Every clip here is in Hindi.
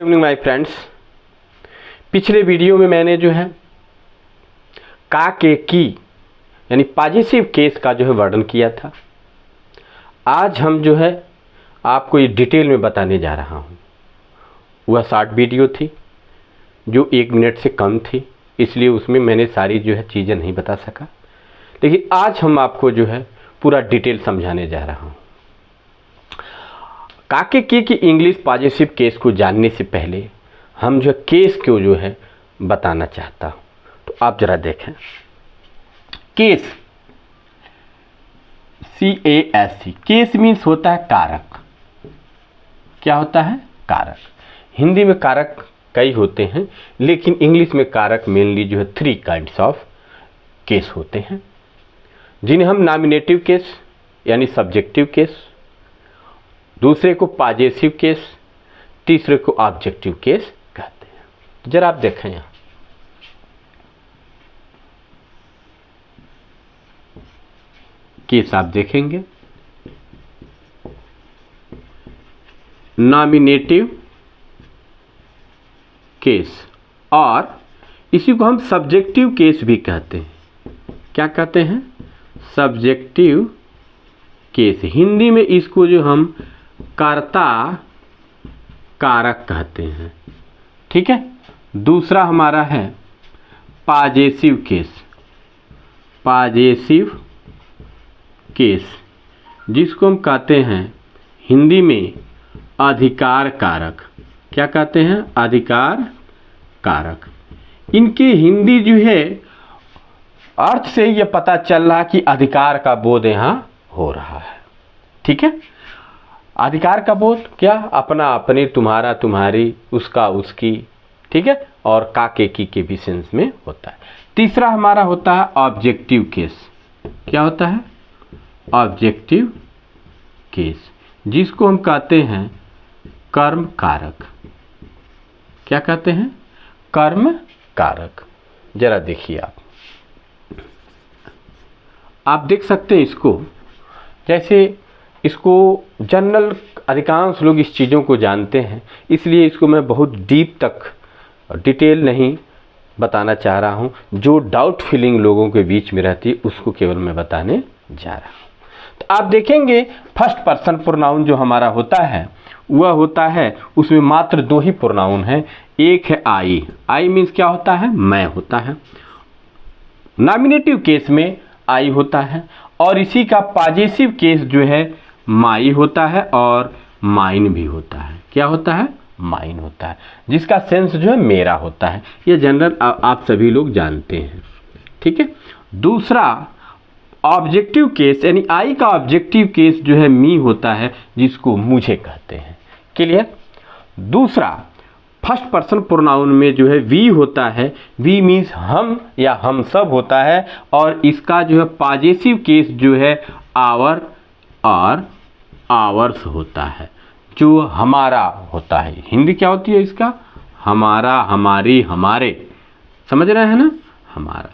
Good evening my friends. पिछले वीडियो में मैंने जो है का के की यानी पॉजिटिव केस का जो है वर्णन किया था। आज हम जो है आपको ये डिटेल में बताने जा रहा हूँ। वह शॉर्ट वीडियो थी जो 1 मिनट से कम थी, इसलिए उसमें मैंने सारी जो है चीज़ें नहीं बता सका, लेकिन आज हम आपको जो है पूरा डिटेल समझाने जा रहा हूँ। का के की इंग्लिश पॉजिटिव केस को जानने से पहले हम जो केस को जो है बताना चाहता हूँ। तो आप जरा देखें, केस CAS, केस मीन्स होता है कारक। क्या होता है? कारक। हिंदी में कारक कई होते हैं, लेकिन इंग्लिश में कारक मेनली जो है 3 काइंड्स ऑफ केस होते हैं, जिन्हें हम नॉमिनेटिव केस यानी सब्जेक्टिव केस, दूसरे को पॉजिटिव केस, तीसरे को ऑब्जेक्टिव केस कहते हैं। जरा आप देखें, यहाँ केस आप देखेंगे, नॉमिनेटिव केस, और इसी को हम सब्जेक्टिव केस भी कहते हैं। क्या कहते हैं? Subjective case. हिंदी में इसको जो हम कर्ता कारक कहते हैं। ठीक है। दूसरा हमारा है पॉजिटिव केस, पॉजिटिव केस, जिसको हम कहते हैं हिंदी में अधिकार कारक। क्या कहते हैं? अधिकार कारक। इनकी हिंदी जो है अर्थ से यह पता चल रहा कि अधिकार का बोध यहाँ हो रहा है। ठीक है। अधिकार का बोध क्या? अपना अपने, तुम्हारा तुम्हारी, उसका उसकी। ठीक है। और का के की भी सेंस में होता है। तीसरा हमारा होता है ऑब्जेक्टिव केस। क्या होता है? ऑब्जेक्टिव केस, जिसको हम कहते हैं कर्म कारक। क्या कहते हैं? कर्म कारक। जरा देखिए, आप देख सकते हैं इसको, जैसे इसको जनरल अधिकांश लोग इस चीज़ों को जानते हैं, इसलिए इसको मैं बहुत डीप तक डिटेल नहीं बताना चाह रहा हूँ। जो डाउट फीलिंग लोगों के बीच में रहती है उसको केवल मैं बताने जा रहा हूँ। तो आप देखेंगे फर्स्ट पर्सन प्रोनाउन जो हमारा होता है वह होता है, उसमें मात्र 2 ही प्रोनाउन है। एक है आई। आई मीन्स क्या होता है? मैं होता है। नॉमिनेटिव केस में आई होता है, और इसी का पॉजिटिव केस जो है माई होता है और माइन भी होता है। क्या होता है? माइन होता है, जिसका सेंस जो है मेरा होता है। ये जनरल आप सभी लोग जानते हैं। ठीक है। दूसरा ऑब्जेक्टिव केस, यानी आई का ऑब्जेक्टिव केस जो है मी होता है, जिसको मुझे कहते हैं। क्लियर? दूसरा फर्स्ट पर्सन प्रोनाउन में जो है वी होता है। वी मीन्स हम या हम सब होता है, और इसका जो है पॉजिटिव केस जो है आवर और आवर्स होता है, जो हमारा होता है। हिंदी क्या होती है इसका? हमारा, हमारी, हमारे। समझ रहे हैं ना? हमारा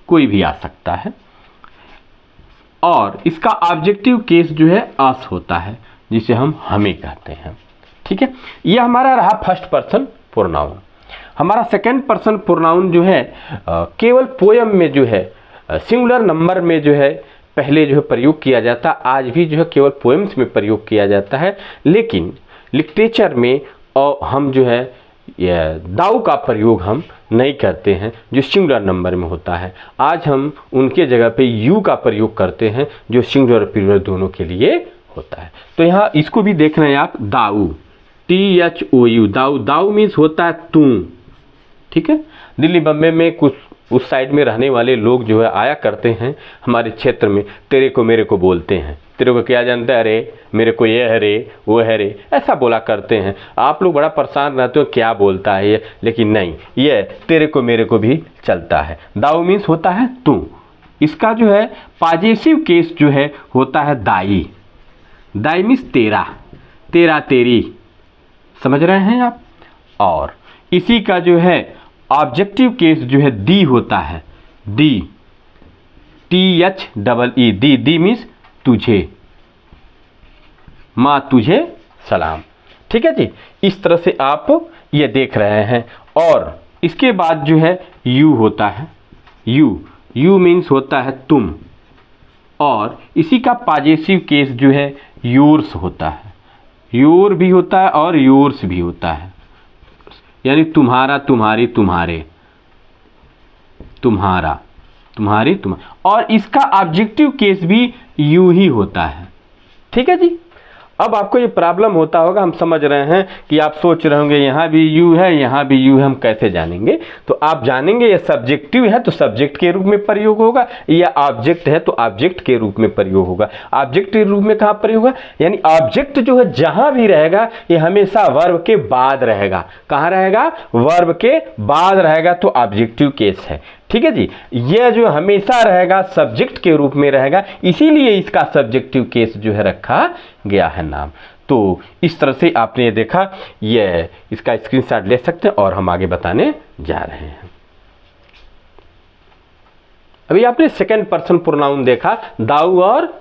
कोई भी आ सकता है। और इसका ऑब्जेक्टिव केस जो है अस होता है, जिसे हम हमें कहते हैं। ठीक है। यह हमारा रहा फर्स्ट पर्सन प्रोनाउन। हमारा सेकंड पर्सन प्रोनाउन जो है केवल पोयम में जो है सिंगुलर नंबर में जो है पहले जो है प्रयोग किया जाता। आज भी जो है केवल पोएम्स में प्रयोग किया जाता है, लेकिन लिटरेचर में और हम जो है दाऊ का प्रयोग हम नहीं करते हैं, जो सिंगुलर नंबर में होता है। आज हम उनके जगह पे यू का प्रयोग करते हैं, जो सिंगुलर और प्लूरल दोनों के लिए होता है। तो यहाँ इसको भी देख रहे हैं आप, दाऊ, THOU, दाऊ। दाऊ मीन्स होता है तू। ठीक है। दिल्ली बम्बे में कुछ उस साइड में रहने वाले लोग जो है आया करते हैं हमारे क्षेत्र में, तेरे को मेरे को बोलते हैं। तेरे को क्या जानता है? अरे मेरे को ये है रे, वो है रे, ऐसा बोला करते हैं। आप लोग बड़ा परेशान रहते हो क्या बोलता है ये, लेकिन नहीं, ये तेरे को मेरे को भी चलता है। दाऊ मीन्स होता है तू। इसका जो है पॉजिटिव केस जो है होता है दाई। दाई मीन्स तेरा, तेरा, तेरी। समझ रहे हैं आप? और इसी का जो है ऑब्जेक्टिव केस जो है दी होता है। दी, THEE, दी। दी मीन्स तुझे, माँ तुझे सलाम। ठीक है जी। इस तरह से आप ये देख रहे हैं। और इसके बाद जो है यू होता है, यू मीन्स होता है तुम, और इसी का पॉजेसिव केस जो है योर्स होता है, योर भी होता है और योर्स भी होता है, यानी तुम्हारा, तुम्हारी, तुम्हारे, तुम्हारा, तुम्हारी, तुम्हारा। और इसका ऑब्जेक्टिव केस भी यू ही होता है। ठीक है जी। अब आपको ये प्रॉब्लम होता होगा, हम समझ रहे हैं कि आप सोच रहे होंगे यहाँ भी यू है, यहाँ भी यू है, हम कैसे जानेंगे? तो आप जानेंगे ये सब्जेक्टिव है तो सब्जेक्ट के रूप में प्रयोग होगा, या ऑब्जेक्ट है तो ऑब्जेक्ट के रूप में प्रयोग होगा। ऑब्जेक्ट के रूप में कहाँ प्रयोग होगा? यानी ऑब्जेक्ट जो है जहाँ भी रहेगा ये हमेशा वर्ब के बाद रहेगा। कहाँ रहेगा? वर्ब के बाद रहेगा, तो ऑब्जेक्टिव केस है। ठीक है जी। यह जो हमेशा रहेगा सब्जेक्ट के रूप में रहेगा, इसीलिए इसका सब्जेक्टिव केस जो है रखा गया है नाम। तो इस तरह से आपने देखा, ये इसका स्क्रीनशॉट ले सकते हैं और हम आगे बताने जा रहे हैं। अभी आपने सेकंड पर्सन प्रोनाउन देखा, दाऊ और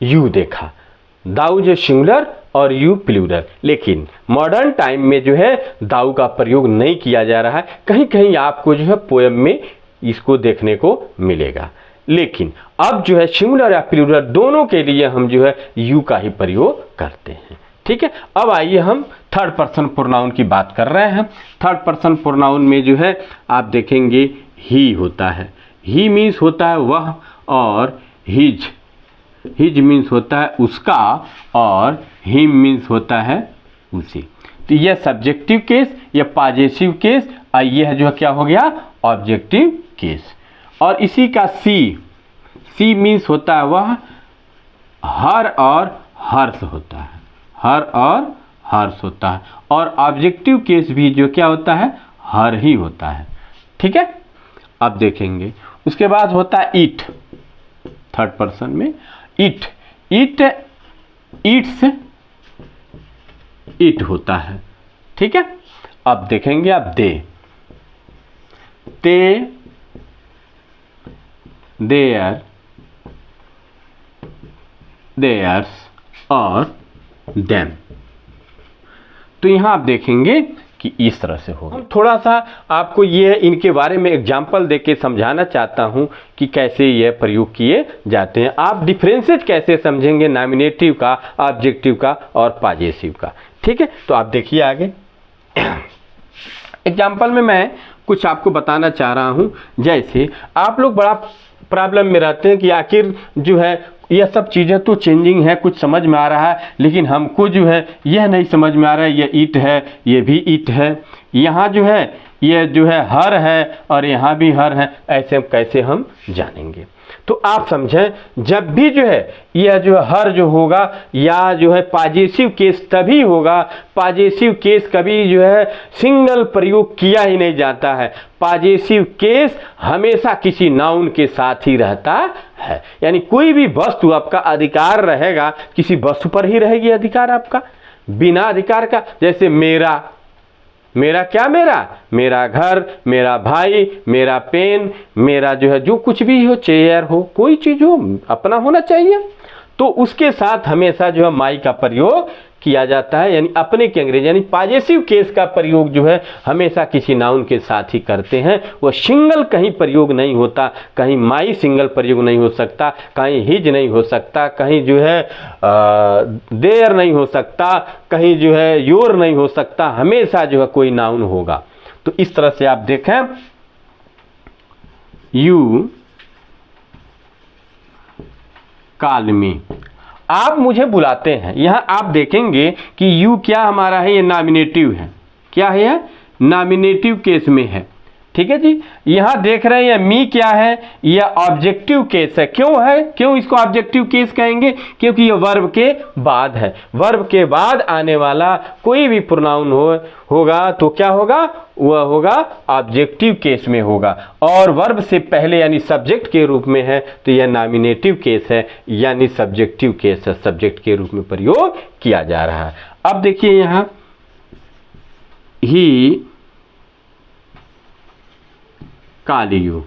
यू देखा, दाऊ जो सिंगुलर और यू प्लूरल। लेकिन मॉडर्न टाइम में जो है दाऊ का प्रयोग नहीं किया जा रहा है, कहीं कहीं आपको जो है पोएम में इसको देखने को मिलेगा। लेकिन अब जो है सिंगुलर या प्लूरल दोनों के लिए हम जो है यू का ही प्रयोग करते हैं। ठीक है। अब आइए हम थर्ड पर्सन प्रोनाउन की बात कर रहे हैं। थर्ड पर्सन प्रोनाउन में जो है आप देखेंगे ही होता है, ही मीन्स होता है वह, और हिज, हिज मीन्स होता है उसका, और हिम मीन्स होता है उसे। तो यह सब्जेक्टिव केस, यह पॉजेसिव केस, और यह जो है क्या हो गया? Objective case. और इसी का सी मीन्स होता है वह, हर और हर्ष होता है, हर और हर्ष होता है, और ऑब्जेक्टिव केस भी जो क्या होता है? हर ही होता है। ठीक है। अब देखेंगे उसके बाद होता है इट, थर्ड पर्सन में इट, ईट्स, इट होता है। ठीक है। अब देखेंगे आप दे, देयर, देयर्स और देम। तो यहां आप देखेंगे कि इस तरह से होगा। हम थोड़ा सा आपको ये इनके बारे में एग्जाम्पल देके समझाना चाहता हूं कि कैसे ये प्रयोग किए जाते हैं। आप डिफरेंसेस कैसे समझेंगे नॉमिनेटिव का, ऑब्जेक्टिव का और पॉजेसिव का। ठीक है। तो आप देखिए आगे एग्जाम्पल में मैं कुछ आपको बताना चाह रहा हूं। जैसे आप लोग बड़ा प्रॉब्लम में रहते हैं कि आखिर जो है यह सब चीज़ें तो चेंजिंग है, कुछ समझ में आ रहा है, लेकिन हमको जो है यह नहीं समझ में आ रहा है, ये ईट है, ये भी ईट है, यहाँ जो है ये जो है हर है और यहाँ भी हर है, ऐसे कैसे हम जानेंगे? तो आप समझें, जब भी जो है यह जो हर जो होगा या जो है पॉजेसिव केस तभी होगा, पॉजेसिव केस कभी जो है सिंगल प्रयोग किया ही नहीं जाता है। पॉजेसिव केस हमेशा किसी नाउन के साथ ही रहता है, यानी कोई भी वस्तु आपका अधिकार रहेगा, किसी वस्तु पर ही रहेगी अधिकार आपका, बिना अधिकार का। जैसे मेरा, मेरा क्या? मेरा घर, मेरा भाई, मेरा पेन, मेरा जो है जो कुछ भी हो, चेयर हो, कोई चीज़ हो, अपना होना चाहिए। तो उसके साथ हमेशा जो है माई का प्रयोग किया जाता है, यानी अपने के अंग्रेजी, यानी पॉजेसिव केस का प्रयोग जो है हमेशा किसी नाउन के साथ ही करते हैं। वो सिंगल कहीं प्रयोग नहीं होता, कहीं माई सिंगल प्रयोग नहीं हो सकता, कहीं हिज नहीं हो सकता, कहीं जो है देयर नहीं हो सकता, कहीं जो है योर नहीं हो सकता, हमेशा जो है कोई नाउन होगा। तो इस तरह से आप देखें, यू कॉल मी, आप मुझे बुलाते हैं। यहाँ आप देखेंगे कि यू क्या हमारा है? ये नॉमिनेटिव है। क्या है? नॉमिनेटिव केस में है। ठीक है जी। यहाँ देख रहे हैं मी क्या है? यह ऑब्जेक्टिव केस है। क्यों है? क्यों इसको ऑब्जेक्टिव केस कहेंगे? क्योंकि यह वर्ब के बाद है। वर्ब के बाद आने वाला कोई भी प्रोनाउन होगा तो क्या होगा? वह होगा ऑब्जेक्टिव केस में होगा। और वर्ब से पहले यानी सब्जेक्ट के रूप में है तो यह नॉमिनेटिव केस है, यानी सब्जेक्टिव केस है, सब्जेक्ट के रूप में प्रयोग किया जा रहा है। अब देखिए यहाँ ही कॉल यू।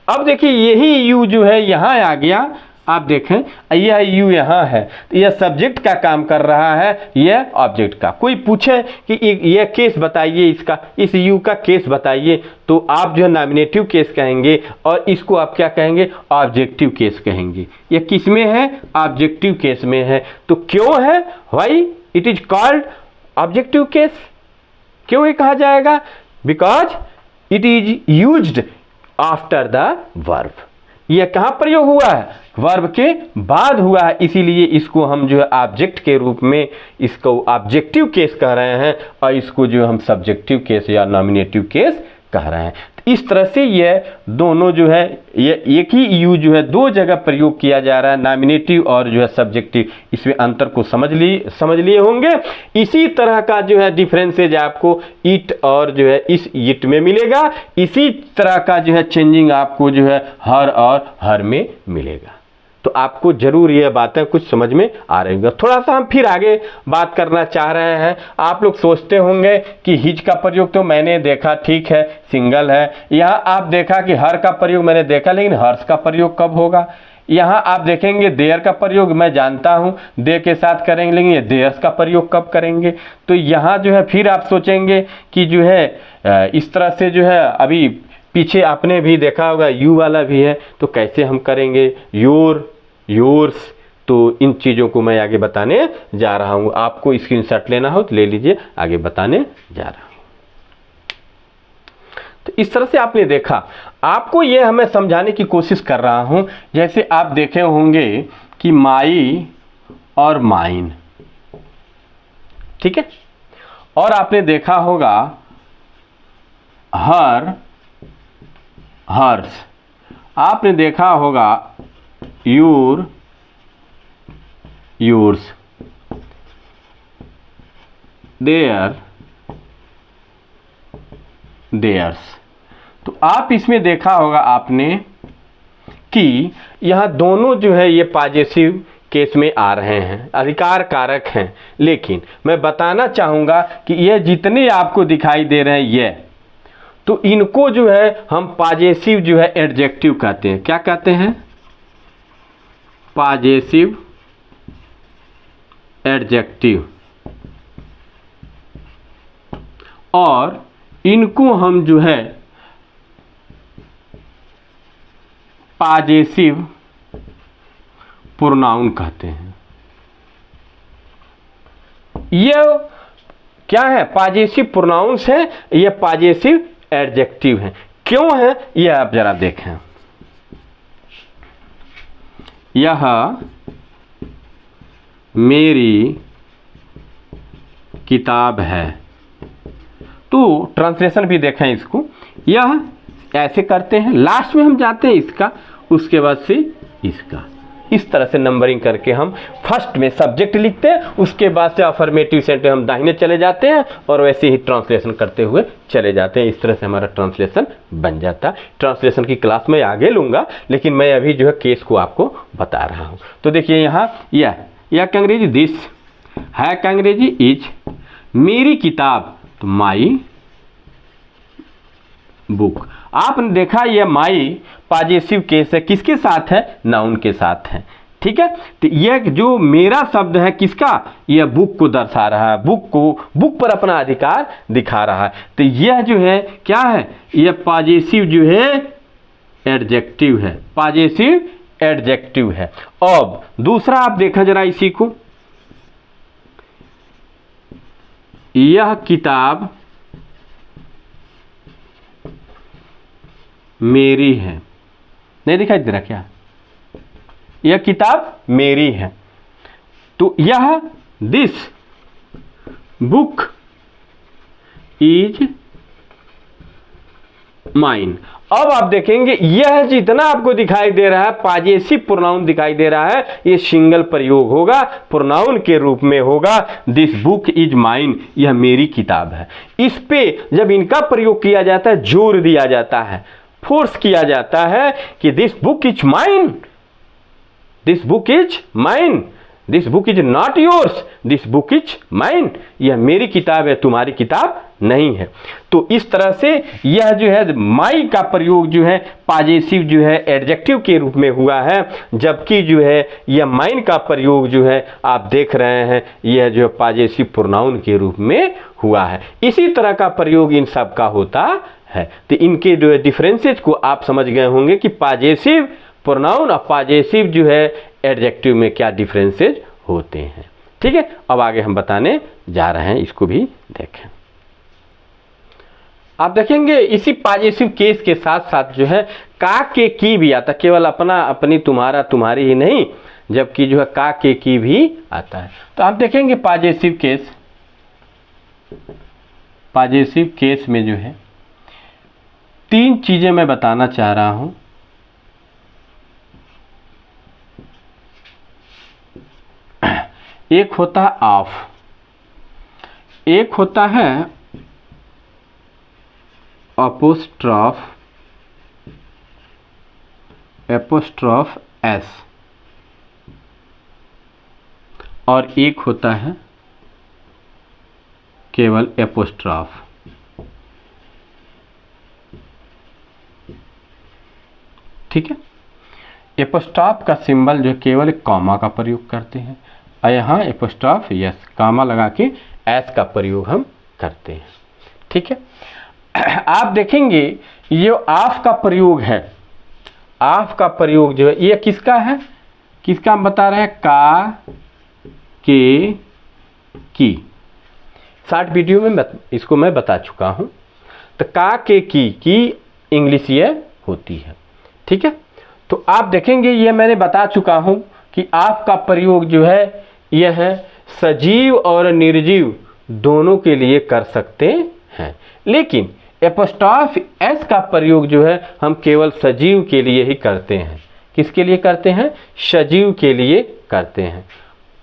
अब देखिए यही यू जो है यहाँ आ गया आप देखें यह यू यहाँ है, तो यह सब्जेक्ट का काम कर रहा है, यह ऑब्जेक्ट का। कोई पूछे कि यह केस बताइए, इसका इस यू का केस बताइए, तो आप जो है नॉमिनेटिव केस कहेंगे और इसको आप क्या कहेंगे, ऑब्जेक्टिव केस कहेंगे। यह किस में है, ऑब्जेक्टिव केस में है। तो क्यों है, why it is called objective case, क्यों ये कहा जाएगा, because it is used after the verb. यह कहाँ प्रयोग हुआ है, वर्ब के बाद हुआ है, इसीलिए इसको हम जो है ऑब्जेक्ट के रूप में इसको ऑब्जेक्टिव केस कह रहे हैं और इसको जो हम सब्जेक्टिव केस या नॉमिनेटिव केस कह रहे हैं। तो इस तरह से यह दोनों जो है, ये एक ही यू जो है दो जगह प्रयोग किया जा रहा है, नॉमिनेटिव और जो है सब्जेक्टिव। इसमें अंतर को समझ लिए होंगे। इसी तरह का जो है डिफरेंसेज आपको इट और जो है इस इट में मिलेगा। इसी तरह का जो है चेंजिंग आपको जो है हर और हर में मिलेगा। तो आपको जरूर ये बातें कुछ समझ में आ रही होंगी। थोड़ा सा हम फिर आगे बात करना चाह रहे हैं। आप लोग सोचते होंगे कि हिज का प्रयोग तो मैंने देखा, ठीक है, सिंगल है। यहाँ आप देखा कि हर का प्रयोग मैंने देखा, लेकिन हर्ष का प्रयोग कब होगा। यहाँ आप देखेंगे देयर का प्रयोग मैं जानता हूँ दे के साथ करेंगे, लेकिन ये देयर्स का प्रयोग कब करेंगे। तो यहाँ जो है फिर आप सोचेंगे कि जो है इस तरह से जो है अभी पीछे आपने भी देखा होगा यू वाला भी है, तो कैसे हम करेंगे, योर, योर्स। तो इन चीज़ों को मैं आगे बताने जा रहा हूँ। आपको स्क्रीनशॉट लेना हो तो ले लीजिए, आगे बताने जा रहा हूँ। तो इस तरह से आपने देखा, आपको ये हमें समझाने की कोशिश कर रहा हूँ। जैसे आप देखे होंगे कि माई और माइन, ठीक है, और आपने देखा होगा हर, हर्ष, आपने देखा होगा योर, योर्स, देयर, देयर्स। तो आप इसमें देखा होगा आपने कि यह दोनों जो है ये पॉजेसिव केस में आ रहे हैं, अधिकार कारक हैं। लेकिन मैं बताना चाहूँगा कि ये जितने आपको दिखाई दे रहे हैं ये, तो इनको जो है हम पॉजेसिव जो है एडजेक्टिव कहते हैं। क्या कहते हैं, पॉजेसिव एडजेक्टिव। और इनको हम जो है पॉजेसिव प्रोनाउन कहते हैं। ये क्या है, पॉजेसिव प्रोनाउंस है, ये पॉजेसिव एडजेक्टिव है। क्यों है ये आप जरा देखें। यह मेरी किताब है, तो ट्रांसलेशन भी देखें इसको। यह ऐसे करते हैं, लास्ट में हम जाते हैं इसका, उसके बाद से इसका, इस तरह से नंबरिंग करके हम फर्स्ट में सब्जेक्ट लिखते हैं, उसके बाद से अफर्मेटिव सेंटेंस हम दाहिने चले जाते हैं और वैसे ही ट्रांसलेशन करते हुए चले जाते हैं। इस तरह से हमारा ट्रांसलेशन बन जाता है। ट्रांसलेशन की क्लास मैं आगे लूँगा, लेकिन मैं अभी जो है केस को आपको बता रहा हूँ। तो देखिए यहाँ यह का अंग्रेजी दिस है, का अंग्रेजी इज, मेरी किताब तो माई बुक। आपने देखा यह माई पॉजेसिव केस है, किसके साथ है, नाउन के साथ है, ठीक है। तो यह जो मेरा शब्द है किसका, यह बुक को दर्शा रहा है, बुक को, बुक पर अपना अधिकार दिखा रहा है। तो यह जो है क्या है, यह पॉजेसिव जो है एडजेक्टिव है, पॉजेसिव एडजेक्टिव है। अब दूसरा आप देखा जरा इसी को, यह किताब मेरी है, नहीं दिखाई दे रहा क्या, यह किताब मेरी है। तो यह दिस बुक इज माइन। अब आप देखेंगे यह जितना आपको दिखाई दे रहा है पॉजेसिव प्रोनाउन दिखाई दे रहा है, ये सिंगल प्रयोग होगा, प्रोनाउन के रूप में होगा। दिस बुक इज माइन, यह मेरी किताब है। इस पे जब इनका प्रयोग किया जाता है, जोर दिया जाता है, फोर्स किया जाता है कि this book is mine, this book is mine, this book is not yours, this book is mine, यह मेरी किताब है, तुम्हारी किताब नहीं है। तो इस तरह से यह जो है माई का प्रयोग जो है पॉजेसिव जो है एडजेक्टिव के रूप में हुआ है, जबकि जो है यह माइन का प्रयोग जो है आप देख रहे हैं यह जो है पॉजेसिव प्रोनाउन के रूप में हुआ है। इसी तरह का प्रयोग इन सब का होता है। तो इनके जो है डिफरेंसेस को आप समझ गए होंगे कि पॉजेसिव प्रोनाउन और पॉजेसिव जो है एडजेक्टिव में क्या डिफरेंसेस होते हैं। ठीक है, अब आगे हम बताने जा रहे हैं, इसको भी देखें। आप देखेंगे इसी पॉजेसिव केस के साथ साथ जो है का के की भी आता, केवल अपना अपनी तुम्हारा तुम्हारी ही नहीं, जबकि जो है का के की भी आता है। तो आप देखेंगे पॉजेसिव केस में जो है तीन चीजें मैं बताना चाह रहा हूं। एक होता है ऑफ, एक होता है एपोस्ट्रॉफ एस, और एक होता है केवल एपोस्ट्रॉफ। ठीक है, एपोस्ट्रॉफ का सिंबल जो केवल कॉमा का प्रयोग करते हैं, और यहाँ एपोस्ट्रॉफ यस कॉमा लगा के एस का प्रयोग हम करते हैं। ठीक है, आप देखेंगे ये ऑफ का प्रयोग है, ऑफ का प्रयोग जो है ये किसका है, किसका हम बता रहे हैं, का के की। शॉर्ट वीडियो में इसको मैं बता चुका हूं। तो का के की इंग्लिश ये होती है। ठीक है, तो आप देखेंगे ये मैंने बता चुका हूं कि ऑफ का प्रयोग जो है यह है सजीव और निर्जीव दोनों के लिए कर सकते हैं, लेकिन एपोस्ट्रॉफ एस का प्रयोग जो है हम केवल सजीव के लिए ही करते हैं। किसके लिए करते हैं, सजीव के लिए करते हैं।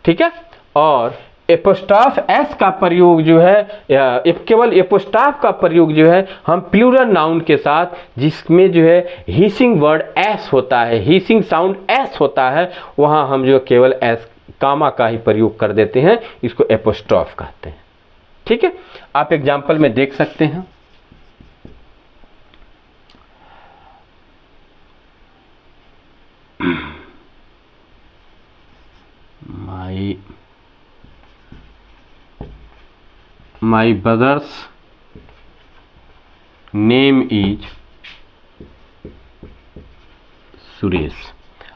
ठीक है, और एपोस्ट्रॉफ एस का प्रयोग जो है केवल एपोस्ट्रॉफ का प्रयोग जो है हम प्लूरल नाउन के साथ, जिसमें जो है हीसिंग वर्ड एस होता है, हीसिंग साउंड एस होता है, वहां हम जो केवल एस कामा का ही प्रयोग कर देते हैं, इसको एपोस्ट्रॉफ कहते हैं। ठीक है, आप एग्जाम्पल में देख सकते हैं। My brother's name is Suresh.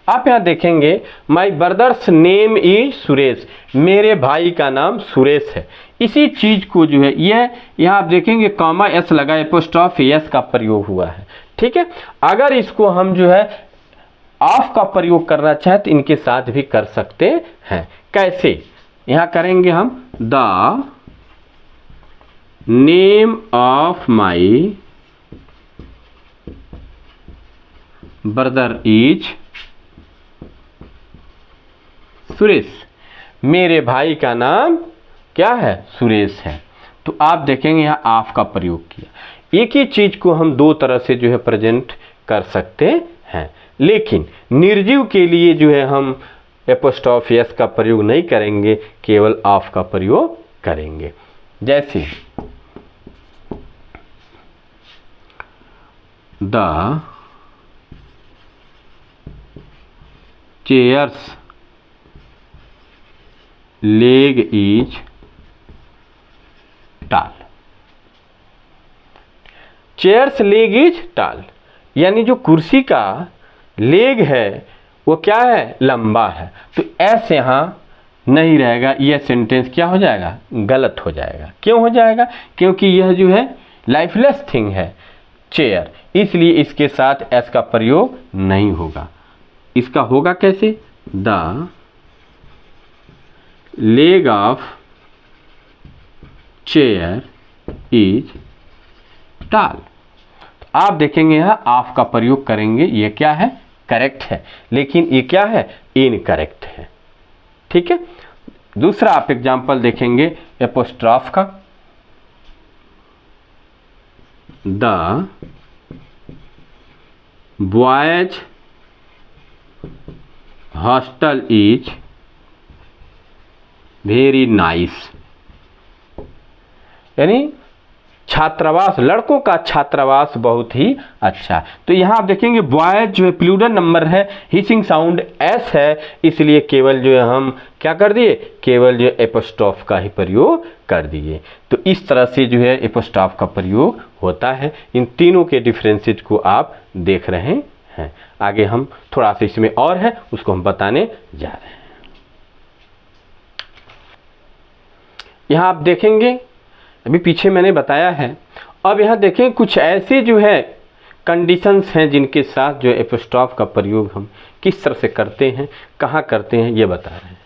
आप यहाँ देखेंगे माई ब्रदर्स नेम इज सुरेश, मेरे भाई का नाम सुरेश है। इसी चीज को जो है यह यहाँ आप देखेंगे कॉमा एस लगा एपोस्ट्रॉफ एस का प्रयोग हुआ है। ठीक है, अगर इसको हम जो है ऑफ का प्रयोग करना चाहे तो इनके साथ भी कर सकते हैं। कैसे, यहाँ करेंगे हम the name of my brother is Suresh, मेरे भाई का नाम क्या है, सुरेश है। तो आप देखेंगे यहाँ ऑफ का प्रयोग किया। एक ही चीज को हम दो तरह से जो है प्रेजेंट कर सकते हैं, लेकिन निर्जीव के लिए जो है हम एपोस्ट्रॉफ एस का प्रयोग नहीं करेंगे, केवल ऑफ का प्रयोग करेंगे। जैसे द चेयर्स लेग इज टाल, चेयर्स लेग इज टाल, यानी जो कुर्सी का लेग है वो क्या है, लंबा है। तो ऐसे यहां नहीं रहेगा, यह सेंटेंस क्या हो जाएगा, गलत हो जाएगा। क्यों हो जाएगा, क्योंकि यह जो है लाइफलेस थिंग है चेयर, इसलिए इसके साथ एस का प्रयोग नहीं होगा। इसका होगा कैसे, the leg of chair is टाल। आप देखेंगे यहां ऑफ का प्रयोग करेंगे, ये क्या है, करेक्ट है, लेकिन ये क्या है, इनकरेक्ट है। ठीक है, दूसरा आप एग्जांपल देखेंगे एपोस्ट्रॉफ का, the boys hostel is very nice, यानी छात्रावास, लड़कों का छात्रावास बहुत ही अच्छा। तो यहाँ आप देखेंगे बॉयज जो है प्लूरल नंबर है, हिसिंग साउंड एस है, इसलिए केवल जो है हम क्या कर दिए, केवल जो एपोस्ट्रोफ का ही प्रयोग कर दिए। तो इस तरह से जो है एपोस्ट्रोफ का प्रयोग होता है। इन तीनों के डिफरेंसेस को आप देख रहे हैं। आगे हम थोड़ा सा इसमें और है, उसको हम बताने जा रहे हैं। यहाँ आप देखेंगे, अभी पीछे मैंने बताया है। अब यहाँ देखें कुछ ऐसे जो है कंडीशंस हैं जिनके साथ जो एपोस्ट्रोफ का प्रयोग हम किस तरह से करते हैं, कहाँ करते हैं, ये बता रहे हैं।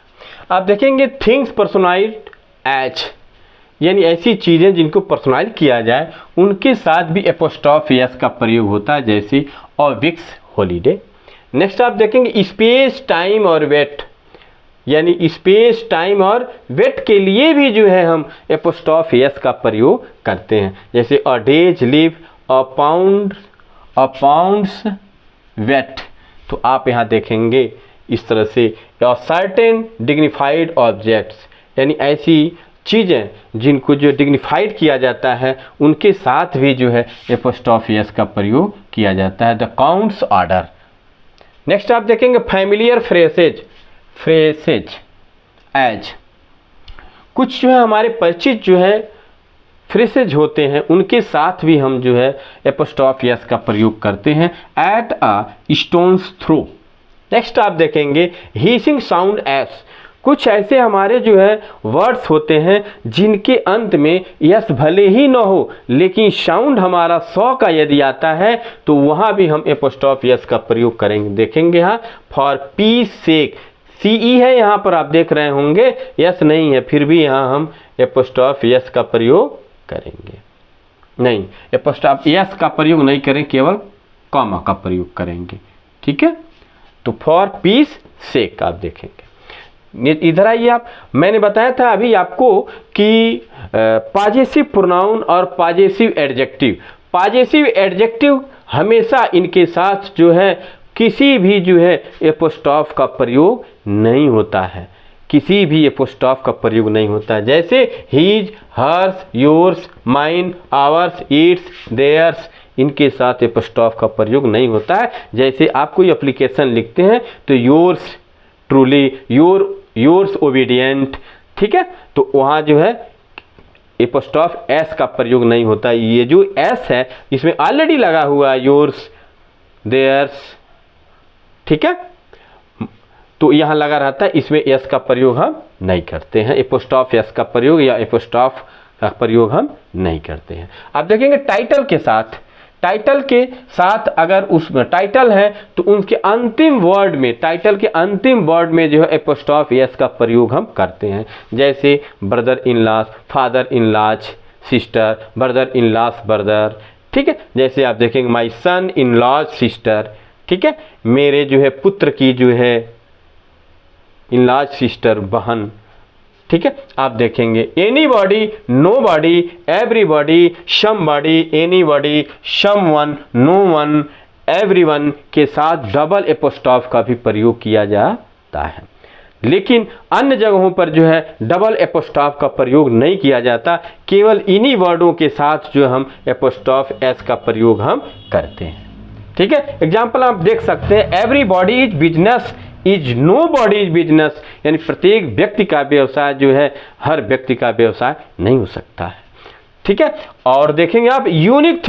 आप देखेंगे थिंग्स पर्सोनाइज्ड एज, यानी ऐसी चीज़ें जिनको पर्सोनाइज किया जाए उनके साथ भी एपोस्ट्रोफ एस का प्रयोग होता है, जैसे ऑब्विक्स हॉलीडे। नेक्स्ट आप देखेंगे स्पेस टाइम और वेट, यानी स्पेस टाइम और वेट के लिए भी जो है हम एपोस्ट्रोफ एस का प्रयोग करते हैं, जैसे a days live a pounds weight. तो आप यहाँ देखेंगे इस तरह से अ सर्टेन डिग्निफाइड ऑब्जेक्ट्स, यानी ऐसी चीज़ें जिनको जो डिग्निफाइड किया जाता है उनके साथ भी जो है एपोस्ट्रोफ एस का प्रयोग किया जाता है, द काउंट्स ऑर्डर। नेक्स्ट आप देखेंगे फैमिलियर फ्रेसेज एज, कुछ जो है हमारे परिचित जो है फ्रेसेज होते हैं उनके साथ भी हम जो है एपोस्ट्रोफ एस का प्रयोग करते हैं, at a stone's throw. Next आप देखेंगे हीसिंग साउंड एस, कुछ ऐसे हमारे जो है वर्ड्स होते हैं जिनके अंत में यस भले ही न हो लेकिन साउंड हमारा 100 का यदि आता है तो वहाँ भी हम एपोस्ट्रोफ एस का प्रयोग करेंगे। देखेंगे यहाँ फॉर पीस सेक, CE है यहाँ पर आप देख रहे होंगे, यस नहीं है, फिर भी यहाँ हम एपोस्ट्रोफ एस का प्रयोग करेंगे। नहीं, एपोस्ट्रोफ एस का प्रयोग नहीं करें, केवल कॉमा का प्रयोग करेंगे। ठीक है, तो फॉर पीस सेक आप देखेंगे। इधर आइए आप, मैंने बताया था अभी आपको कि पॉजेसिव प्रोनाउन और पॉजेसिव एडजेक्टिव, पॉजेसिव एडजेक्टिव हमेशा इनके साथ जो है किसी भी जो है एपोस्ट्रोफ का प्रयोग नहीं होता है, किसी भी एपोस्ट्रोफ का प्रयोग नहीं होता है। जैसे his, hers, yours, mine, ours, its, theirs, इनके साथ एपोस्ट्रोफ का प्रयोग नहीं होता है। जैसे आप कोई एप्लीकेशन लिखते हैं तो योर्स ट्रूली, योर्स ओबीडियंट, ठीक है, तो वहाँ जो है एपोस्ट्रोफ एस का प्रयोग नहीं होता। ये जो एस है इसमें ऑलरेडी लगा हुआ है योर्स, देयर्स, ठीक है, तो यहाँ लगा रहता है, इसमें एस का प्रयोग हम नहीं करते हैं, एपोस्ट्रोफ एस का प्रयोग या एपोस्ट्रोफ का प्रयोग हम नहीं करते हैं। आप देखेंगे टाइटल के साथ अगर उसमें टाइटल है तो उनके अंतिम वर्ड में, टाइटल के अंतिम वर्ड में जो है एपोस्ट्रोफ एस का प्रयोग हम करते हैं। जैसे brother in law's, father in law's sister, brother in law's brother, ठीक है। जैसे आप देखेंगे माई सन इन लॉज सिस्टर, ठीक है, मेरे जो है पुत्र की जो है इन लॉज सिस्टर बहन, ठीक है। आप देखेंगे anybody, nobody, everybody, somebody, anybody, someone, no one, everyone के साथ डबल एपोस्ट्रोफ का भी प्रयोग किया जाता है, लेकिन अन्य जगहों पर जो है डबल एपोस्ट्रोफ का प्रयोग नहीं किया जाता, केवल इन्हीं वर्डों के साथ जो हम एपोस्ट्रोफ एस का प्रयोग हम करते हैं, ठीक है। एग्जाम्पल आप देख सकते हैं, everybody is business is nobody is business, यानी प्रत्येक व्यक्ति का व्यवसाय जो है हर व्यक्ति का व्यवसाय नहीं हो सकता है, ठीक है। और देखेंगे आप यूनिक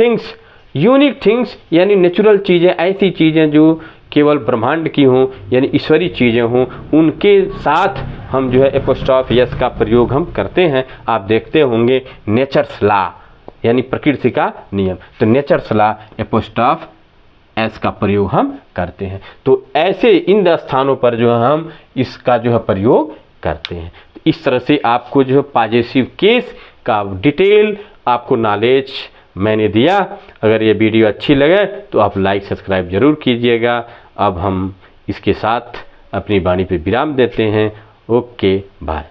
थिंग्स यानी नेचुरल चीज़ें, ऐसी चीज़ें जो केवल ब्रह्मांड की हों यानी ईश्वरीय चीज़ें हों, उनके साथ हम जो है एपोस्ट्रोफ एस का प्रयोग हम करते हैं। आप देखते होंगे नेचर्स लॉ यानी प्रकृति का नियम, तो नेचर्स लॉ एपोस्ट्रोफ एस का प्रयोग हम करते हैं। तो ऐसे इन स्थानों पर जो है हम इसका जो है प्रयोग करते हैं। तो इस तरह से आपको जो है पॉजेसिव केस का डिटेल आपको नॉलेज मैंने दिया। अगर ये वीडियो अच्छी लगे तो आप लाइक सब्सक्राइब जरूर कीजिएगा। अब हम इसके साथ अपनी वाणी पे विराम देते हैं। Okay bye.